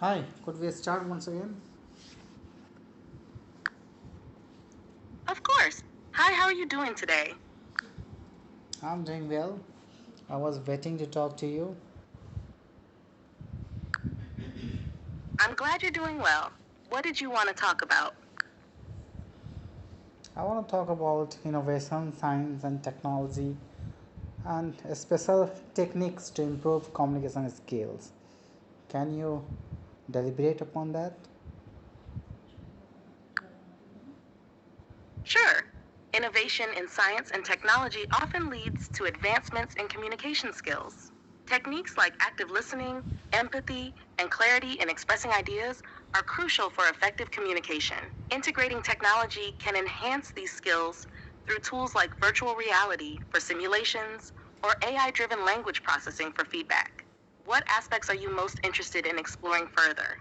Hi, could we start once again? Of course. Hi, how are you doing today? I'm doing well. I was waiting to talk to you. I'm glad you're doing well. What did you want to talk about? I want to talk about innovation, science, and technology, and special techniques to improve communication skills. Can you deliberate upon that? Sure. Innovation in science and technology often leads to advancements in communication skills. Techniques like active listening, empathy, and clarity in expressing ideas are crucial for effective communication. Integrating technology can enhance these skills through tools like virtual reality for simulations or AI driven language processing for feedback. What aspects are you most interested in exploring further?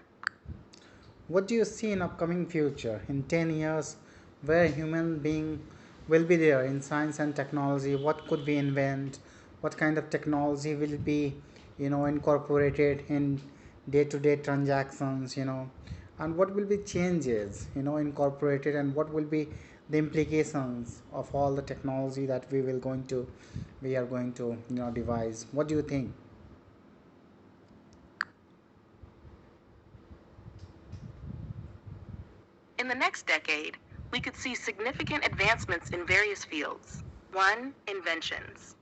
What do you see in upcoming future in 10 years where human being will be there in science and technology? What could we invent? What kind of technology will be incorporated in day-to-day transactions, and what will be changes incorporated, and what will be the implications of all the technology that we are going to devise? What do you think? In the next decade, we could see significant advancements in various fields. 1. Inventions.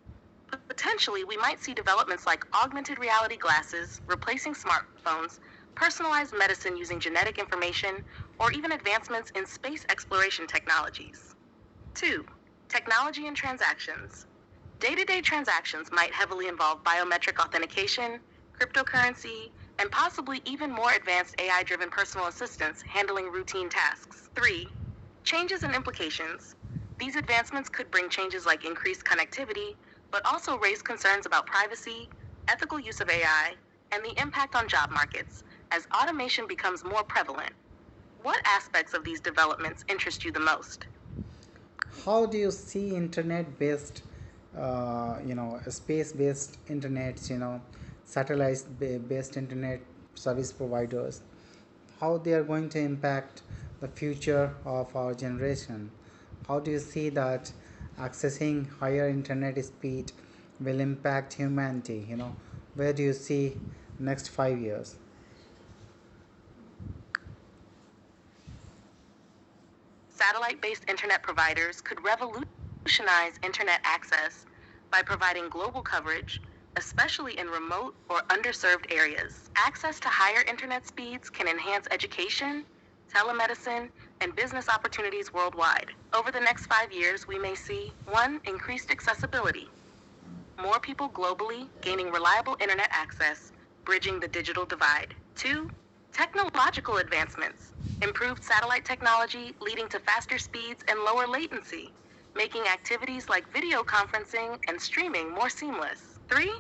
Potentially, we might see developments like augmented reality glasses replacing smartphones, personalized medicine using genetic information, or even advancements in space exploration technologies. 2. Technology and transactions. Day to day transactions might heavily involve biometric authentication, cryptocurrency, and possibly even more advanced AI driven personal assistants handling routine tasks. 3. Changes and implications. These advancements could bring changes like increased connectivity, but also raise concerns about privacy, ethical use of AI, and the impact on job markets as automation becomes more prevalent. What aspects of these developments interest you the most? How do you see internet based space based internets, satellite based internet service providers, how they are going to impact the future of our generation? How do you see that accessing higher internet speed will impact humanity? Where do you see next 5 years? Satellite based internet providers could revolutionize internet access by providing global coverage, especially in remote or underserved areas. Access to higher internet speeds can enhance education, telemedicine, and business opportunities worldwide. Over the next 5 years, we may see 1. Increased accessibility. More people globally gaining reliable internet access, bridging the digital divide. 2. Technological advancements. Improved satellite technology leading to faster speeds and lower latency, making activities like video conferencing and streaming more seamless. 3.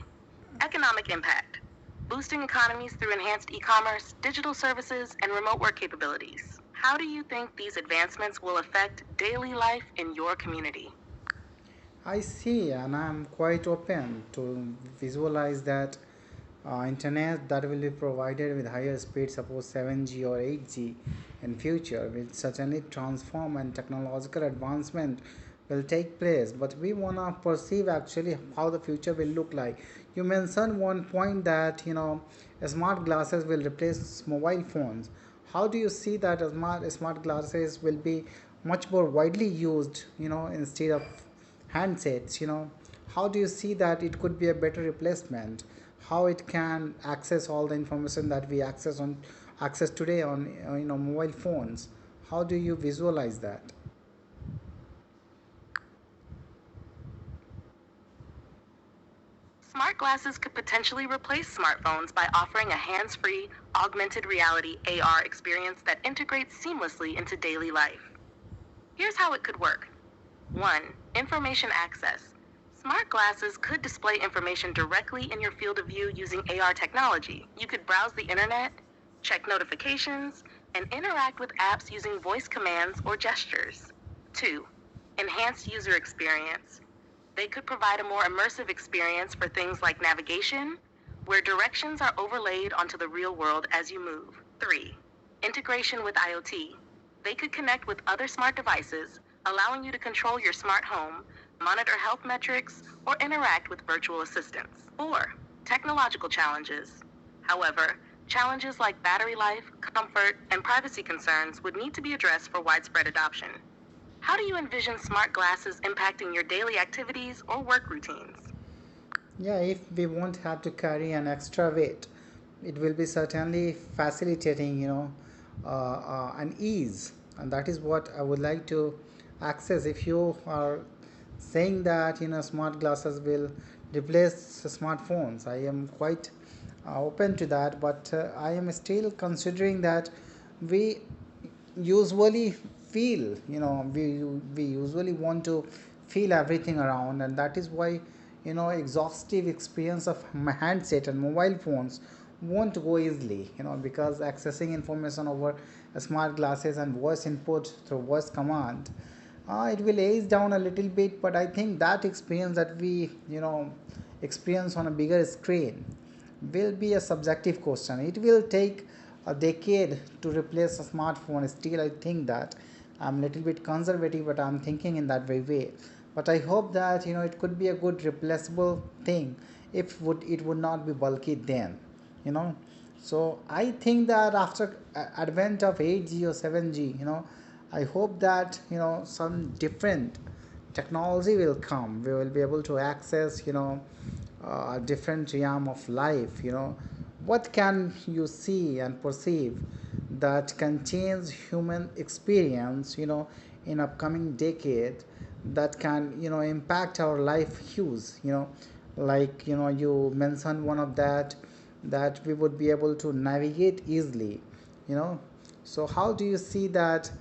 Economic impact. Boosting economies through enhanced e-commerce, digital services, and remote work capabilities. How do you think these advancements will affect daily life in your community? I see, and I'm quite open to visualize that internet that will be provided with higher speed, suppose 7G or 8G in future, will certainly transform and technological advancement will take place. But we wanna perceive actually how the future will look like. You mentioned one point that smart glasses will replace mobile phones. How do you see that smart glasses will be much more widely used, instead of handsets? How do you see that it could be a better replacement? How it can access all the information that we access today on mobile phones? How do you visualize that? Smart glasses could potentially replace smartphones by offering a hands free, augmented reality AR experience that integrates seamlessly into daily life. Here's how it could work. 1. Information access. Smart glasses could display information directly in your field of view using AR technology. You could browse the internet, check notifications, and interact with apps using voice commands or gestures. 2. Enhanced user experience. They could provide a more immersive experience for things like navigation, where directions are overlaid onto the real world as you move. 3. Integration with IoT. They could connect with other smart devices, allowing you to control your smart home, monitor health metrics, or interact with virtual assistants. 4. Technological challenges. However, challenges like battery life, comfort, and privacy concerns would need to be addressed for widespread adoption. How do you envision smart glasses impacting your daily activities or work routines? Yeah, if we won't have to carry an extra weight, it will be certainly facilitating, an ease, and that is what I would like to access. If you are saying that smart glasses will replace smartphones, I am quite open to that, but I am still considering that we usually feel, we usually want to feel everything around, and that is why exhaustive experience of my handset and mobile phones won't go easily, because accessing information over smart glasses and voice input through voice command, it will age down a little bit, but I think that experience that we experience on a bigger screen will be a subjective question. It will take a decade to replace a smartphone. Still, I think that I'm a little bit conservative, but I'm thinking in that very way. But I hope that it could be a good replaceable thing if it would not be bulky then. You know, so I think that after advent of 8G or 7G, I hope that some different technology will come. We will be able to access a different realm of life. What can you see and perceive that can change human experience in upcoming decade, that can impact our life hues, like you mentioned one of that we would be able to navigate easily, you know so how do you see that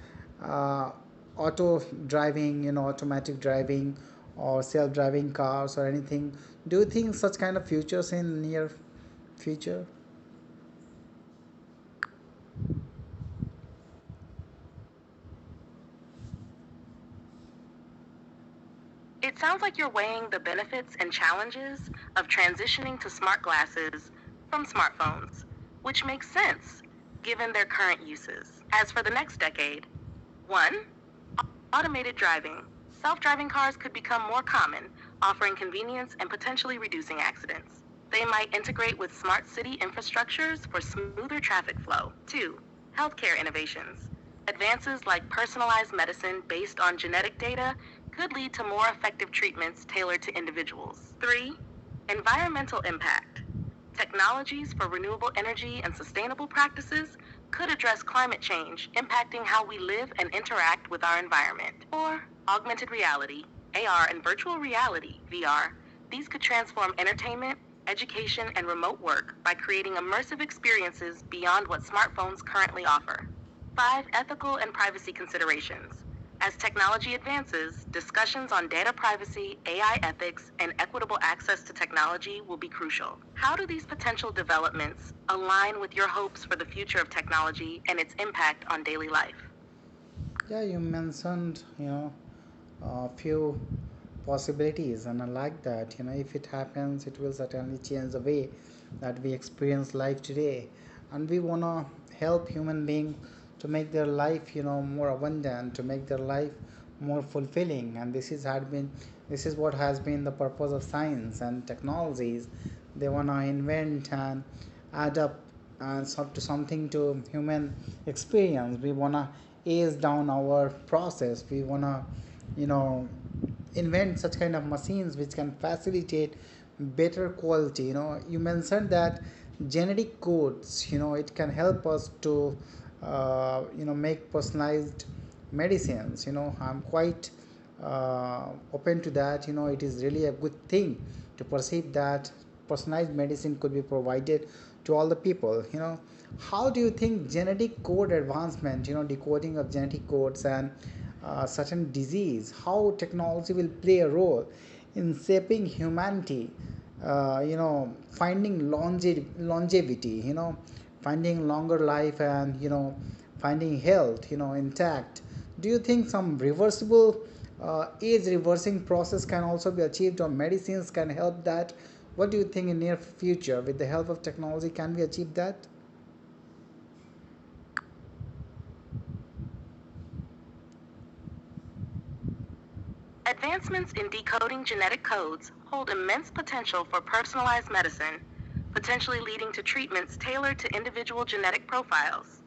uh, auto driving, automatic driving or self-driving cars or anything? Do you think such kind of futures in near future? It sounds like you're weighing the benefits and challenges of transitioning to smart glasses from smartphones, which makes sense given their current uses. As for the next decade, 1. Automated driving. Self-driving cars could become more common, offering convenience and potentially reducing accidents. They might integrate with smart city infrastructures for smoother traffic flow. 2. Healthcare innovations. Advances like personalized medicine based on genetic data could lead to more effective treatments tailored to individuals. 3. Environmental impact. Technologies for renewable energy and sustainable practices could address climate change, impacting how we live and interact with our environment. 4. Augmented reality, AR, and virtual reality, VR. These could transform entertainment, education, and remote work by creating immersive experiences beyond what smartphones currently offer. 5. Ethical and privacy considerations. As technology advances, discussions on data privacy, AI ethics, and equitable access to technology will be crucial. How do these potential developments align with your hopes for the future of technology and its impact on daily life? Yeah, you mentioned a few possibilities, and I like that. If it happens, it will certainly change the way that we experience life today, and we want to help human beings to make their life more abundant, to make their life more fulfilling. And this is what has been the purpose of science and technologies. They want to invent and add up to something to human experience. We want to ease down our process. We want to you know invent such kind of machines which can facilitate better quality. You mentioned that genetic codes, it can help us to make personalized medicines. I'm quite open to that. It is really a good thing to perceive that personalized medicine could be provided to all the people. How do you think genetic code advancement, decoding of genetic codes and certain disease, how technology will play a role in shaping humanity, finding longevity, finding longer life, and finding health intact? Do you think some reversible age reversing process can also be achieved, or medicines can help that? What do you think in near future with the help of technology can we achieve that? Advancements in decoding genetic codes hold immense potential for personalized medicine, potentially leading to treatments tailored to individual genetic profiles.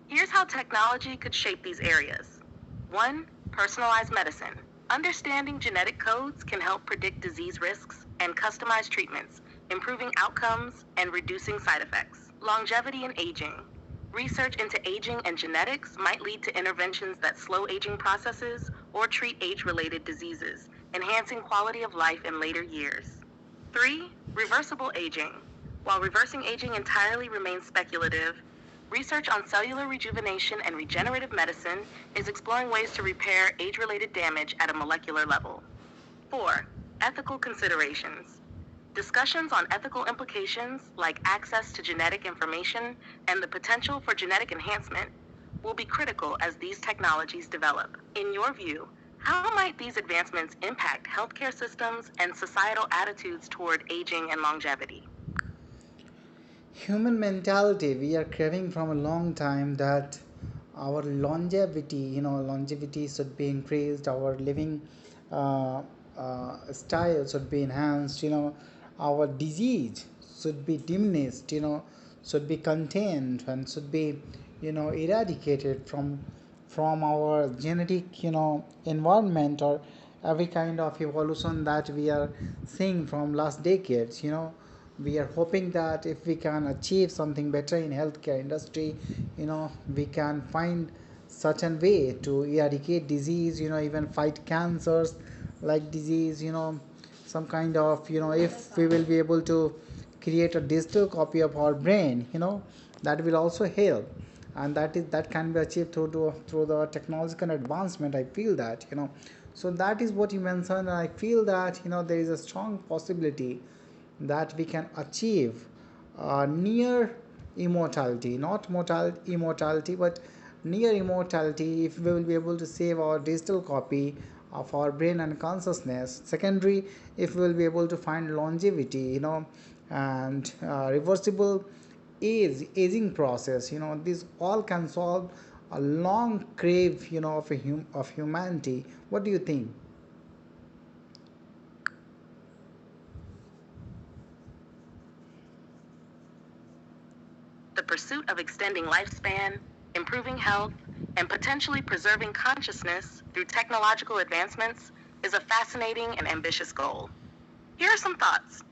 Here's how technology could shape these areas. 1. Personalized medicine. Understanding genetic codes can help predict disease risks and customize treatments, improving outcomes and reducing side effects. Longevity and aging. Research into aging and genetics might lead to interventions that slow aging processes or treat age-related diseases, enhancing quality of life in later years. 3. Reversible aging. While reversing aging entirely remains speculative, research on cellular rejuvenation and regenerative medicine is exploring ways to repair age-related damage at a molecular level. 4. Ethical considerations. Discussions on ethical implications, like access to genetic information and the potential for genetic enhancement, will be critical as these technologies develop. In your view, how might these advancements impact healthcare systems and societal attitudes toward aging and longevity? Human mentality, we are craving from a long time that our longevity should be increased, our living uh, style should be enhanced, our disease should be diminished, should be contained and should be eradicated from our genetic environment, or every kind of evolution that we are seeing from last decades. We are hoping that if we can achieve something better in healthcare industry, we can find such a way to eradicate disease, even fight cancers like disease, some kind of, if we will be able to create a digital copy of our brain, that will also help. And that can be achieved through the technological advancement, I feel that. So that is what you mentioned, and I feel that there is a strong possibility that we can achieve near immortality, not immortality, but near immortality, if we will be able to save our digital copy of our brain and consciousness. Secondary, if we will be able to find longevity, and reversible aging process. This all can solve a long crave, of humanity. What do you think? The pursuit of extending lifespan, improving health, and potentially preserving consciousness through technological advancements is a fascinating and ambitious goal. Here are some thoughts.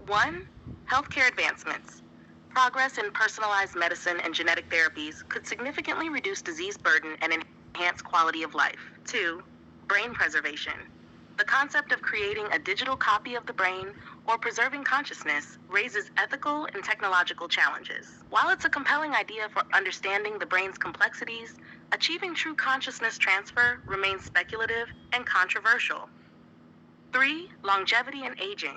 1. Healthcare advancements. Progress in personalized medicine and genetic therapies could significantly reduce disease burden and enhance quality of life. 2. Brain preservation. The concept of creating a digital copy of the brain or preserving consciousness raises ethical and technological challenges. While it's a compelling idea for understanding the brain's complexities, achieving true consciousness transfer remains speculative and controversial. 3. Longevity and aging.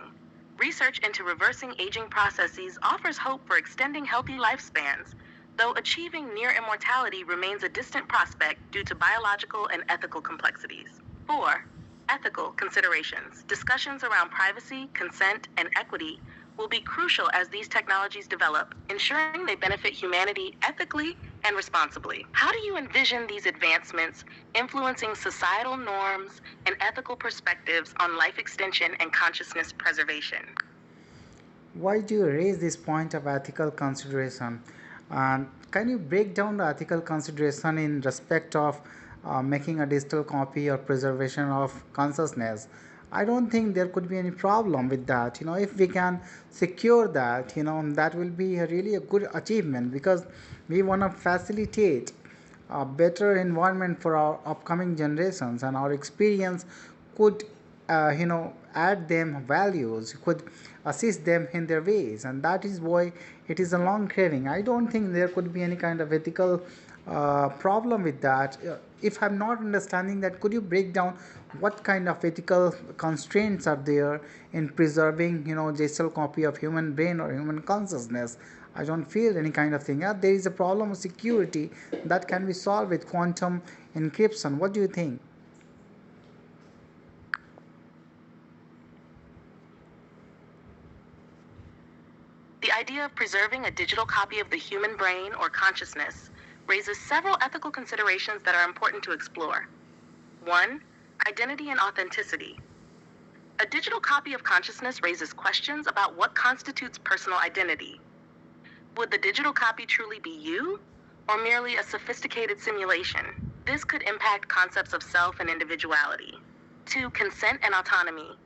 Research into reversing aging processes offers hope for extending healthy lifespans, though achieving near immortality remains a distant prospect due to biological and ethical complexities. 4. Ethical considerations. Discussions around privacy, consent, and equity will be crucial as these technologies develop, ensuring they benefit humanity ethically and responsibly. How do you envision these advancements influencing societal norms and ethical perspectives on life extension and consciousness preservation? Why do you raise this point of ethical consideration? And can you break down the ethical consideration in respect of making a digital copy or preservation of consciousness? I don't think there could be any problem with that. If we can secure that, that will be really a good achievement, because we want to facilitate a better environment for our upcoming generations, and our experience could add them values, could assist them in their ways, and that is why it is a long craving. I don't think there could be any kind of ethical problem with that. If I'm not understanding that, could you break down what kind of ethical constraints are there in preserving digital copy of human brain or human consciousness? I don't feel any kind of thing. There is a problem of security that can be solved with quantum encryption. What do you think? idea of preserving a digital copy of the human brain or consciousness raises several ethical considerations that are important to explore. 1. Identity and authenticity. A digital copy of consciousness raises questions about what constitutes personal identity. Would the digital copy truly be you, or merely a sophisticated simulation? This could impact concepts of self and individuality. 2. Consent and autonomy.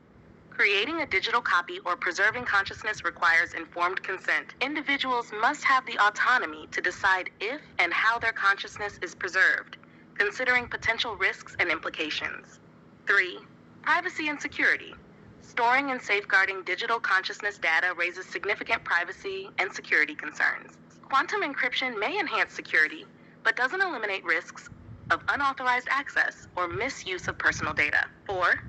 Creating a digital copy or preserving consciousness requires informed consent. Individuals must have the autonomy to decide if and how their consciousness is preserved, considering potential risks and implications. 3. Privacy and security. Storing and safeguarding digital consciousness data raises significant privacy and security concerns. Quantum encryption may enhance security, but doesn't eliminate risks of unauthorized access or misuse of personal data. 4.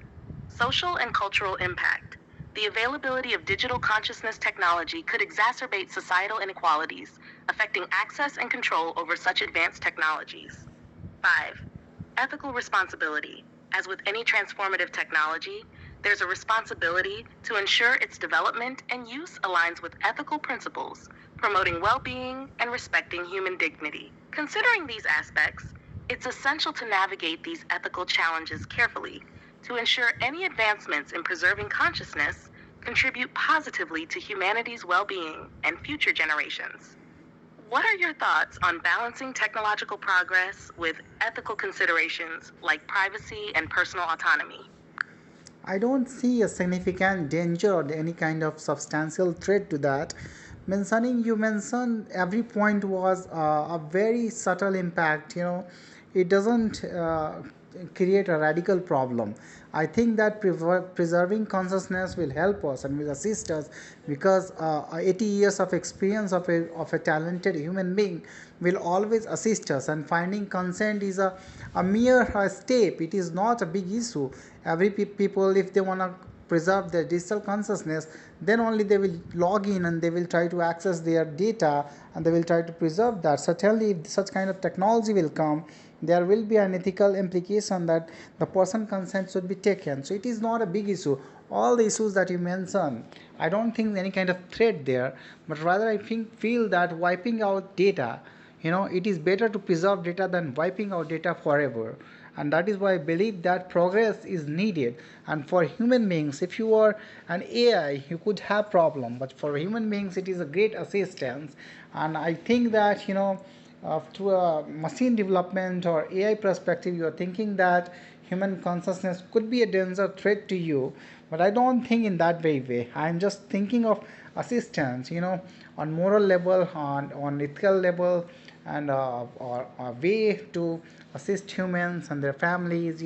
Social and cultural impact. The availability of digital consciousness technology could exacerbate societal inequalities, affecting access and control over such advanced technologies. 5. Ethical responsibility. As with any transformative technology, there's a responsibility to ensure its development and use aligns with ethical principles, promoting well-being and respecting human dignity. Considering these aspects, it's essential to navigate these ethical challenges carefully to ensure any advancements in preserving consciousness contribute positively to humanity's well-being and future generations. What are your thoughts on balancing technological progress with ethical considerations like privacy and personal autonomy? I don't see a significant danger or any kind of substantial threat to that. Mentioning you mentioned every point was a very subtle impact. It doesn't create a radical problem. I think that preserving consciousness will help us and will assist us because 80 years of experience of a talented human being will always assist us, and finding consent is a mere step. It is not a big issue. Every people, if they want to preserve their digital consciousness, then only they will log in and they will try to access their data and they will try to preserve that. Certainly, if such kind of technology will come, there will be an ethical implication that the person consent should be taken. So it is not a big issue. All the issues that you mentioned, I don't think any kind of threat there, but rather I feel that wiping out data, it is better to preserve data than wiping out data forever. And that is why I believe that progress is needed. And for human beings, if you are an AI, you could have problem, but for human beings it is a great assistance. And I think that through a machine development or AI perspective, you are thinking that human consciousness could be a danger threat to you, but I don't think in that way. I'm just thinking of assistance, on moral level, on ethical level, and or a way to assist humans and their families.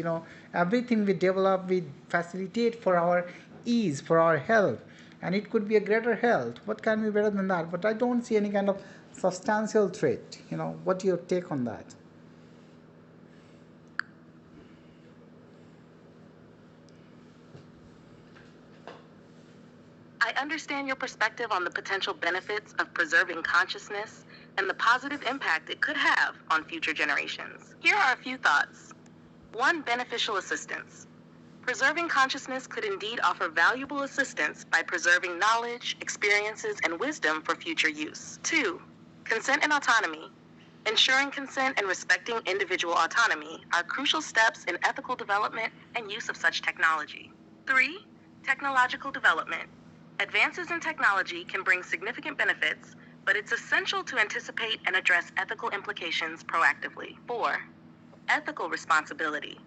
Everything we develop, we facilitate for our ease, for our health, and it could be a greater health. What can be better than that? But I don't see any kind of substantial threat. What your take on that? I understand your perspective on the potential benefits of preserving consciousness and the positive impact it could have on future generations. Here are a few thoughts. 1. Beneficial assistance. Preserving consciousness could indeed offer valuable assistance by preserving knowledge, experiences, and wisdom for future use. 2. Consent and autonomy. Ensuring consent and respecting individual autonomy are crucial steps in ethical development and use of such technology. 3. Technological development. Advances in technology can bring significant benefits, but it's essential to anticipate and address ethical implications proactively. 4. Ethical responsibility.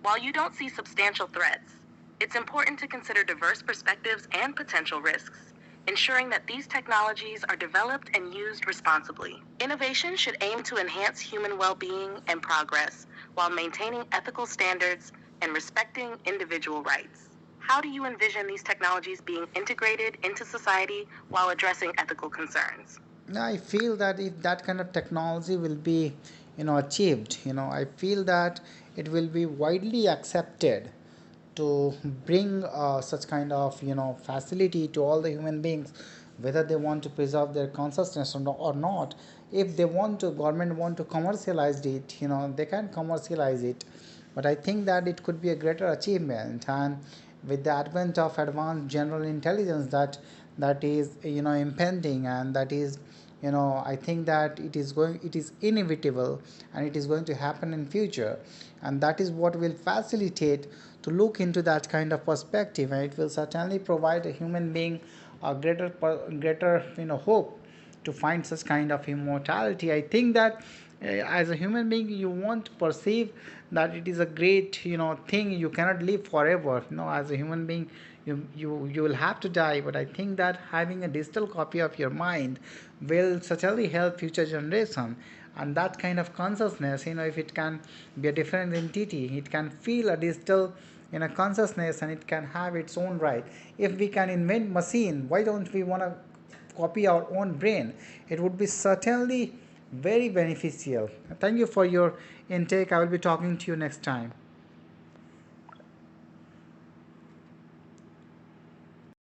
While you don't see substantial threats, it's important to consider diverse perspectives and potential risks, ensuring that these technologies are developed and used responsibly. Innovation should aim to enhance human well-being and progress while maintaining ethical standards and respecting individual rights. How do you envision these technologies being integrated into society while addressing ethical concerns? I feel that if that kind of technology will be, achieved, I feel that it will be widely accepted to bring such kind of, facility to all the human beings, whether they want to preserve their consciousness or not. If they want to, government want to commercialize it, they can commercialize it. But I think that it could be a greater achievement, and with the advent of advanced general intelligence, that that is impending, and that is I think that it is inevitable, and it is going to happen in future. And that is what will facilitate to look into that kind of perspective, and it will certainly provide a human being a greater hope to find such kind of immortality. I think that as a human being you won't perceive that it is a great thing. You cannot live forever. As a human being, you will have to die. But I think that having a digital copy of your mind will certainly help future generation. And that kind of consciousness, if it can be a different entity, it can feel a digital consciousness, and it can have its own right. If we can invent machine, why don't we want to copy our own brain? It would be certainly very beneficial. Thank you for your intake. I will be talking to you next time.